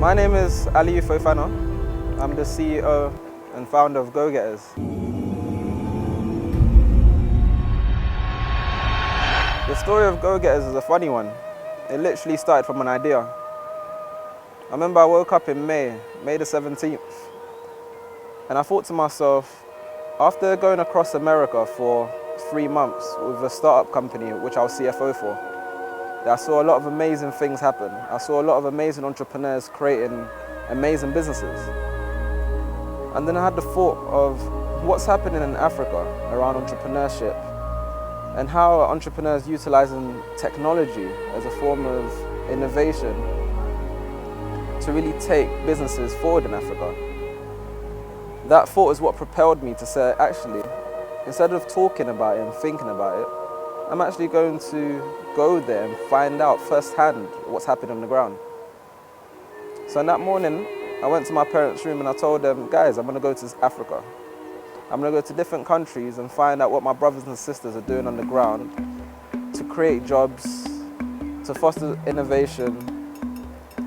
My name is Ali Fofana. I'm the CEO and founder of GoGetters. The story of GoGetters is a funny one. It literally started from an idea. I remember I woke up in May the 17th, and I thought to myself, after going across America for 3 months with a startup company which I was CFO for, I saw a lot of amazing things happen. I saw a lot of amazing entrepreneurs creating amazing businesses. And then I had the thought of what's happening in Africa around entrepreneurship and how are entrepreneurs utilizing technology as a form of innovation to really take businesses forward in Africa. That thought is what propelled me to say, actually, instead of talking about it and thinking about it, I'm actually going to go there and find out firsthand what's happening on the ground. So that morning, I went to my parents' room and I told them, guys, I'm going to go to Africa. I'm going to go to different countries and find out what my brothers and sisters are doing on the ground to create jobs, to foster innovation,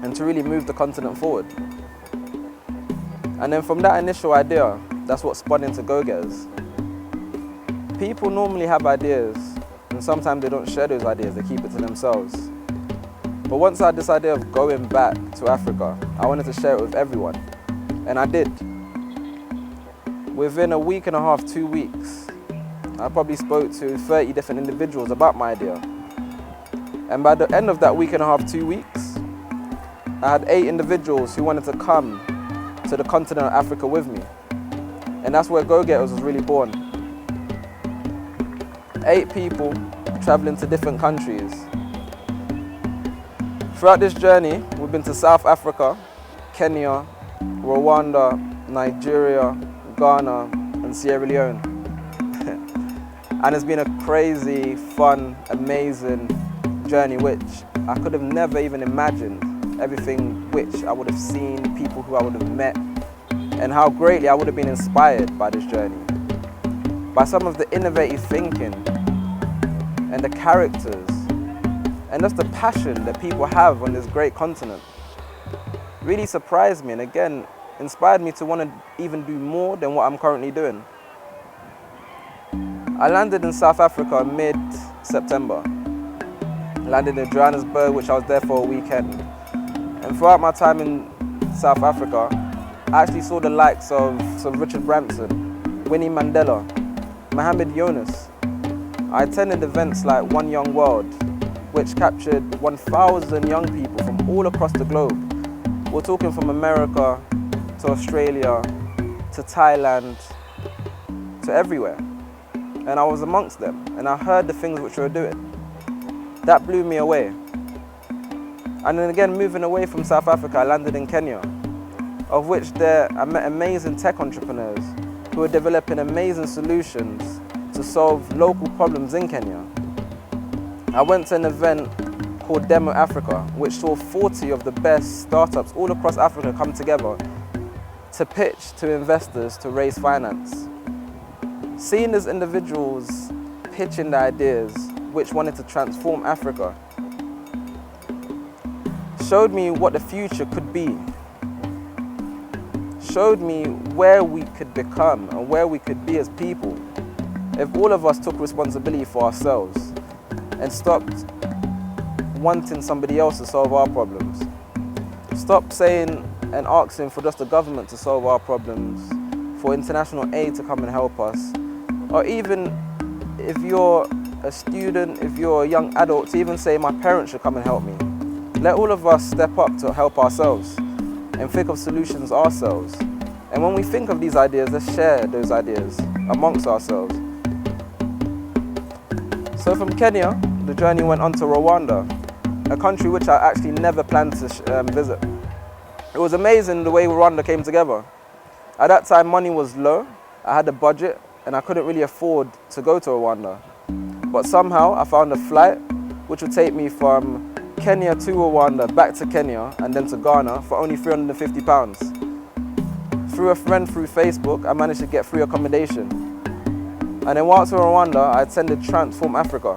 and to really move the continent forward. And then from that initial idea, that's what spun into GoGetters. People normally have ideas, and sometimes they don't share those ideas, they keep it to themselves. But once I had this idea of going back to Africa, I wanted to share it with everyone, and I did. Within a week and a half, 2 weeks, I probably spoke to 30 different individuals about my idea. And by the end of that week and a half, 2 weeks, I had 8 individuals who wanted to come to the continent of Africa with me. And that's where GoGetters was really born. 8 people traveling to different countries. Throughout this journey, we've been to South Africa, Kenya, Rwanda, Nigeria, Ghana, and Sierra Leone. And it's been a crazy, fun, amazing journey which I could have never even imagined. Everything which I would have seen, people who I would have met, and how greatly I would have been inspired by this journey. By some of the innovative thinking and the characters and just the passion that people have on this great continent really surprised me and again inspired me to want to even do more than what I'm currently doing. I landed in South Africa mid-September. I landed in Johannesburg, which I was there for a weekend. And throughout my time in South Africa, I actually saw the likes of Richard Branson, Winnie Mandela, Mohammed Yunus. I attended events like One Young World, which captured 1,000 young people from all across the globe. We're talking from America to Australia, to Thailand, to everywhere. And I was amongst them, and I heard the things which we were doing. That blew me away. And then again, moving away from South Africa, I landed in Kenya, of which there I met amazing tech entrepreneurs who are developing amazing solutions to solve local problems in Kenya. I went to an event called Demo Africa, which saw 40 of the best startups all across Africa come together to pitch to investors to raise finance. Seeing these individuals pitching the ideas which wanted to transform Africa showed me what the future could be, showed me where we could become and where we could be as people if all of us took responsibility for ourselves and stopped wanting somebody else to solve our problems. Stop saying and asking for just the government to solve our problems, for international aid to come and help us, or even if you're a student, if you're a young adult, to even say my parents should come and help me. Let all of us step up to help ourselves and think of solutions ourselves. And when we think of these ideas, let's share those ideas amongst ourselves. So from Kenya, the journey went on to Rwanda, a country which I actually never planned to visit. It was amazing the way Rwanda came together. At that time, money was low, I had a budget, and I couldn't really afford to go to Rwanda. But somehow, I found a flight which would take me from Kenya to Rwanda, back to Kenya, and then to Ghana for only £350. Through a friend through Facebook, I managed to get free accommodation. And then whilst in Rwanda, I attended Transform Africa.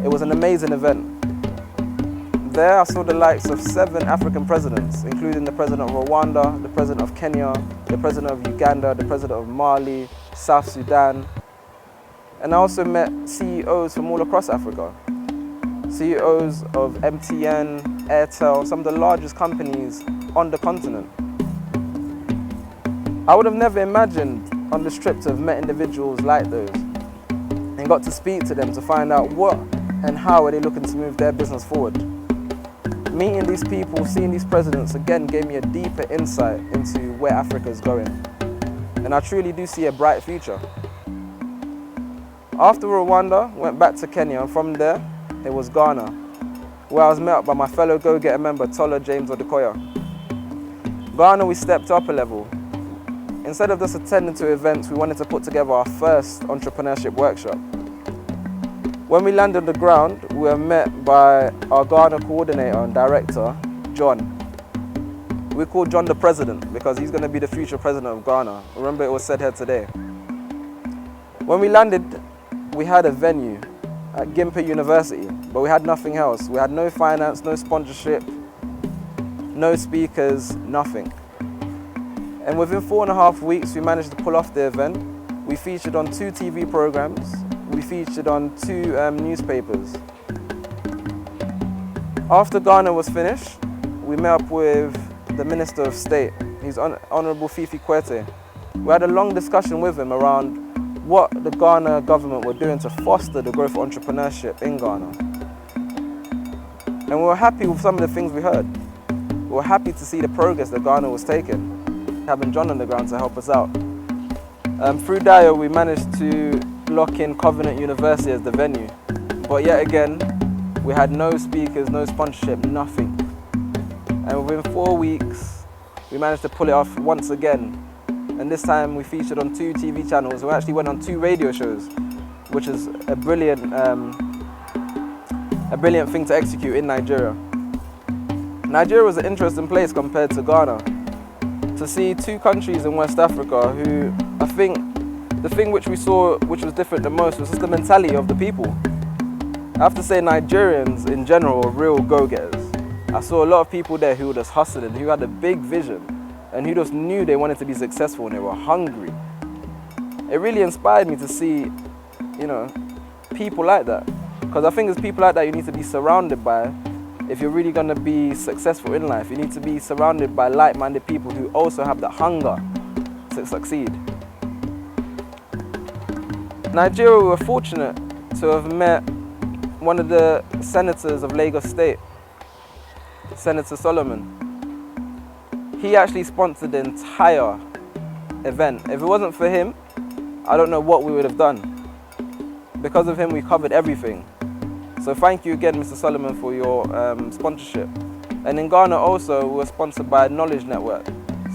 It was an amazing event. There I saw the likes of 7 African presidents, including the president of Rwanda, the president of Kenya, the president of Uganda, the president of Mali, South Sudan. And I also met CEOs from all across Africa. CEOs of MTN, Airtel, some of the largest companies on the continent. I would have never imagined on this trip to have met individuals like those and got to speak to them to find out what and how are they looking to move their business forward. Meeting these people, seeing these presidents again gave me a deeper insight into where Africa is going. And I truly do see a bright future. After Rwanda, went back to Kenya, and from there, it was Ghana, where I was met by my fellow Go-Getter member, Tola James Odukoya. Ghana, we stepped up a level. Instead of just attending to events, we wanted to put together our first entrepreneurship workshop. When we landed on the ground, we were met by our Ghana coordinator and director, John. We called John the president because he's going to be the future president of Ghana. Remember, it was said here today. When we landed, we had a venue at Gimpa University, but we had nothing else. We had no finance, no sponsorship, no speakers, nothing. And within 4.5 weeks, we managed to pull off the event. We featured on 2 TV programs. We featured on 2 newspapers. After Ghana was finished, we met up with the Minister of State. He's Honorable Fifi Kwete. We had a long discussion with him around what the Ghana government were doing to foster the growth of entrepreneurship in Ghana. And we were happy with some of the things we heard. We were happy to see the progress that Ghana was taking, having John on the ground to help us out. Through Dio, we managed to lock in Covenant University as the venue. But yet again, we had no speakers, no sponsorship, nothing. And within 4 weeks, we managed to pull it off once again. And this time we featured on 2 TV channels. We actually went on 2 radio shows, which is a brilliant thing to execute in Nigeria. Nigeria was an interesting place compared to Ghana. To see 2 countries in West Africa who, I think, the thing which we saw which was different the most was just the mentality of the people. I have to say Nigerians in general are real go-getters. I saw a lot of people there who were just hustling, who had a big vision, and who just knew they wanted to be successful and they were hungry. It really inspired me to see, people like that. Because I think it's people like that you need to be surrounded by if you're really going to be successful in life. You need to be surrounded by like-minded people who also have the hunger to succeed. Nigeria, we were fortunate to have met one of the senators of Lagos State, Senator Solomon. He actually sponsored the entire event. If it wasn't for him, I don't know what we would have done. Because of him, we covered everything. So thank you again, Mr. Solomon, for your sponsorship. And in Ghana also, we were sponsored by Knowledge Network.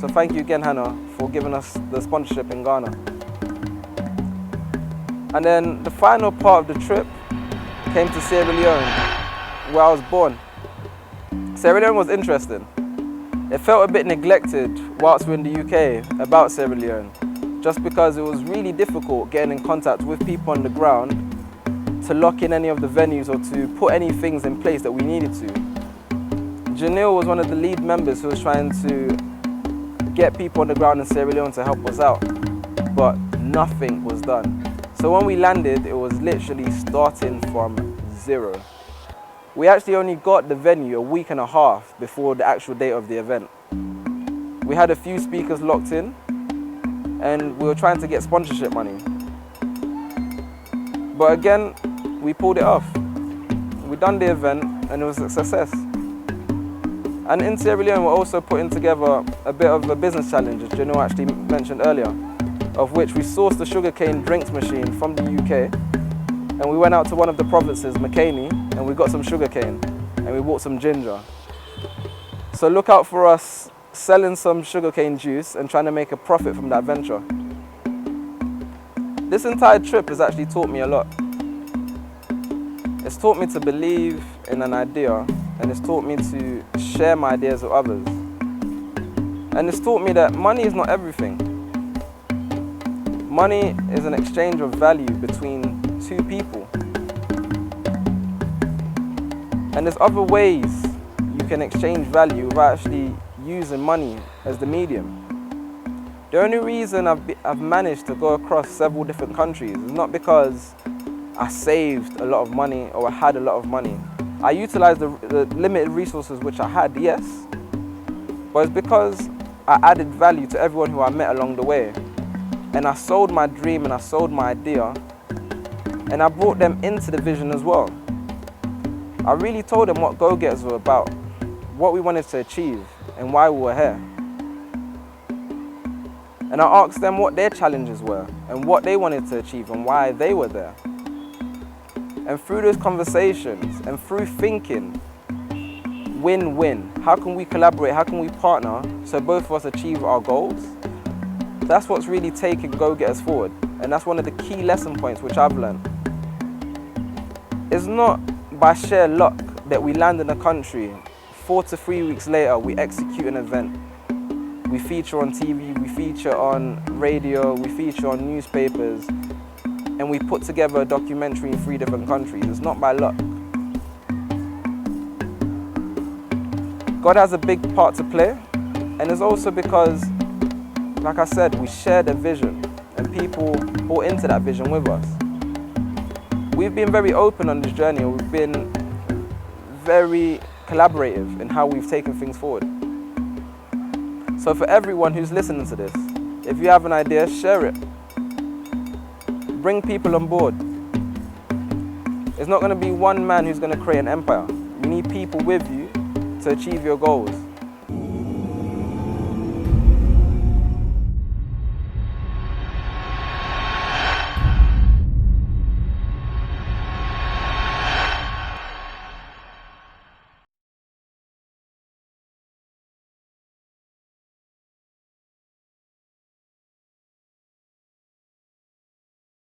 So thank you again, Hannah, for giving us the sponsorship in Ghana. And then the final part of the trip came to Sierra Leone, where I was born. Sierra Leone was interesting. It felt a bit neglected whilst we were in the UK about Sierra Leone, just because it was really difficult getting in contact with people on the ground to lock in any of the venues or to put any things in place that we needed to. Janelle was one of the lead members who was trying to get people on the ground in Sierra Leone to help us out, but nothing was done. So when we landed, it was literally starting from 0. We actually only got the venue a week and a half before the actual date of the event. We had a few speakers locked in, and we were trying to get sponsorship money. But again, we pulled it off. We done the event, and it was a success. And in Sierra Leone, we're also putting together a bit of a business challenge, as Janelle actually mentioned earlier, of which we sourced the sugarcane drinks machine from the UK, and we went out to one of the provinces, Makeni, and we got some sugarcane, and we bought some ginger. So look out for us selling some sugarcane juice and trying to make a profit from that venture. This entire trip has actually taught me a lot. It's taught me to believe in an idea, and it's taught me to share my ideas with others. And it's taught me that money is not everything. Money is an exchange of value between 2 people. And there's other ways can exchange value without actually using money as the medium. The only reason I've managed to go across several different countries is not because I saved a lot of money or I had a lot of money. I utilized the limited resources which I had, yes, but it's because I added value to everyone who I met along the way. And I sold my dream and I sold my idea, and I brought them into the vision as well. I really told them what Go-Getters were about, what we wanted to achieve, and why we were here. And I asked them what their challenges were, and what they wanted to achieve, and why they were there. And through those conversations, and through thinking, win-win, how can we collaborate, how can we partner, so both of us achieve our goals? That's what's really taking Go-Getters forward. And that's one of the key lesson points which I've learned. It's not by sheer luck that we land in a country, 4 to 3 weeks later, we execute an event. We feature on TV, we feature on radio, we feature on newspapers, and we put together a documentary in 3 different countries. It's not by luck. God has a big part to play, and it's also because, like I said, we shared a vision and people bought into that vision with us. We've been very open on this journey. We've been very collaborative in how we've taken things forward. So for everyone who's listening to this, if you have an idea, share it. Bring people on board. It's not going to be one man who's going to create an empire. You need people with you to achieve your goals.